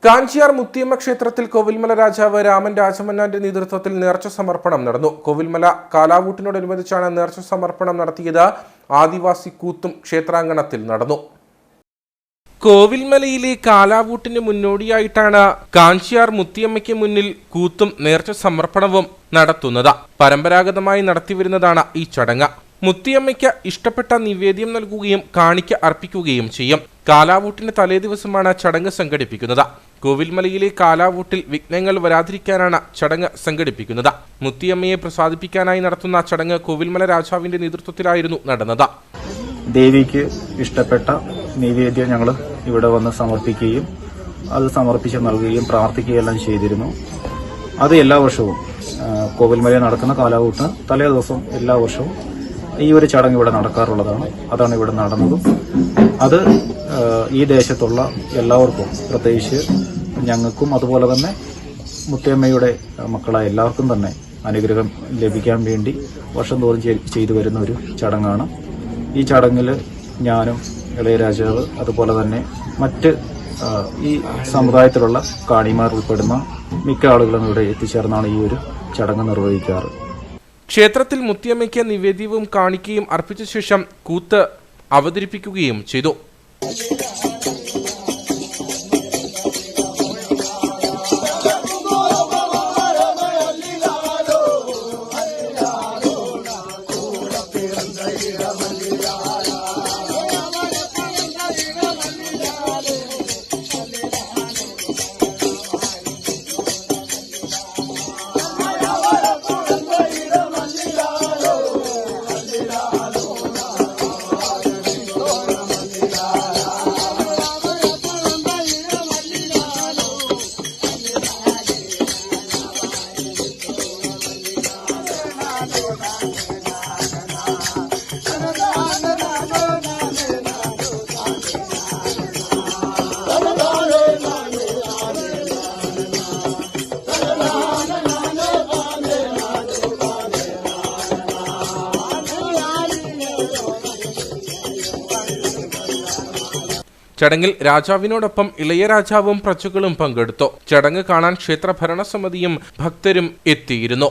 കാഞ്ചിയാർ മുത്തിയമ്മ ക്ഷേത്രത്തിൽ കോവിൽമല രാജാവ് രാമൻ രാജമന്നാന്റെ നേതൃത്വത്തിൽ നേർച്ച സമർപ്പണം നടന്നു. കോവിൽമല കാലാവൂട്ടിനോടനുബന്ധിച്ചാണ് നേർച്ച സമർപ്പണം നടത്തിയത്. ആദിവാസി കൂത്തും ക്ഷേത്രാങ്കണത്തിൽ നടന്നു. കോവിൽമലയിലെ കാലാവൂട്ടിന് മുന്നോടിയായിട്ടാണ് കാഞ്ചിയാർ മുത്തിയമ്മയ്ക്ക് മുന്നിൽ കൂത്തും നേർച്ച സമർപ്പണവും നടത്തുന്നത്. പരമ്പരാഗതമായി നടത്തിവരുന്നതാണ് ഈ ചടങ്ങ്. മുത്തിയമ്മയ്ക്ക് ഇഷ്ടപ്പെട്ട നിവേദ്യം നൽകുകയും കാണിക്ക അർപ്പിക്കുകയും ചെയ്യും. കാലാവൂട്ടിന് തലേദിവസമാണ് ചടങ്ങ് സംഘടിപ്പിക്കുന്നത്. കോവിൽമലയിലെ കാലാവൂട്ടിൽ വിഘ്നങ്ങൾ വരാതിരിക്കാനാണ് ചടങ്ങ് സംഘടിപ്പിക്കുന്നത്. മുത്തിയമ്മയെ പ്രസാദിപ്പിക്കാനായി നടത്തുന്ന ചടങ്ങ് കോവിൽമല രാജാവിന്റെ നേതൃത്വത്തിലായിരുന്നു നടന്നത്. ദേവിക്ക് ഇഷ്ടപ്പെട്ട നിവേദ്യം ഞങ്ങൾ ഇവിടെ വന്ന് സമർപ്പിക്കുകയും അത് സമർപ്പിച്ച് നൽകുകയും പ്രാർത്ഥിക്കുകയെല്ലാം ചെയ്തിരുന്നു. അത് എല്ലാ വർഷവും കോവിൽമലയിൽ നടക്കുന്ന കാലാവൂട്ടിന് തലേ ദിവസം എല്ലാ വർഷവും ഈ ഒരു ചടങ്ങ് ഇവിടെ നടക്കാറുള്ളതാണ്. അതാണ് ഇവിടെ നടന്നതും. അത് ഈ ദേശത്തുള്ള എല്ലാവർക്കും, പ്രത്യേകിച്ച് ഞങ്ങൾക്കും അതുപോലെ തന്നെ മുത്തിയമ്മയുടെ മക്കളായ എല്ലാവർക്കും തന്നെ അനുഗ്രഹം ലഭിക്കാൻ വേണ്ടി വർഷം തോറും ചെയ്തു വരുന്ന ഒരു ചടങ്ങാണ്. ഈ ചടങ്ങിൽ ഞാനും ഇളയരാജാവ് അതുപോലെ തന്നെ മറ്റ് ഈ സമുദായത്തിലുള്ള കാണിമാർ ഉൾപ്പെടുന്ന മിക്ക ആളുകളും ഇവിടെ എത്തിച്ചേർന്നാണ് ഈ ഒരു ചടങ്ങ് നിർവഹിക്കാറ്. ക്ഷേത്രത്തിൽ മുത്തിയമ്മയ്ക്ക് നിവേദ്യവും കാണിക്കയും അർപ്പിച്ച ശേഷം കൂത്ത് അവതരിപ്പിക്കുകയും ചെയ്തു. ചടങ്ങിൽ രാജാവിനോടൊപ്പം ഇളയരാജാവും പ്രജകളും പങ്കെടുത്തു. ചടങ്ങ് കാണാൻ ക്ഷേത്ര ഭരണസമിതിയും ഭക്തരും എത്തിയിരുന്നു.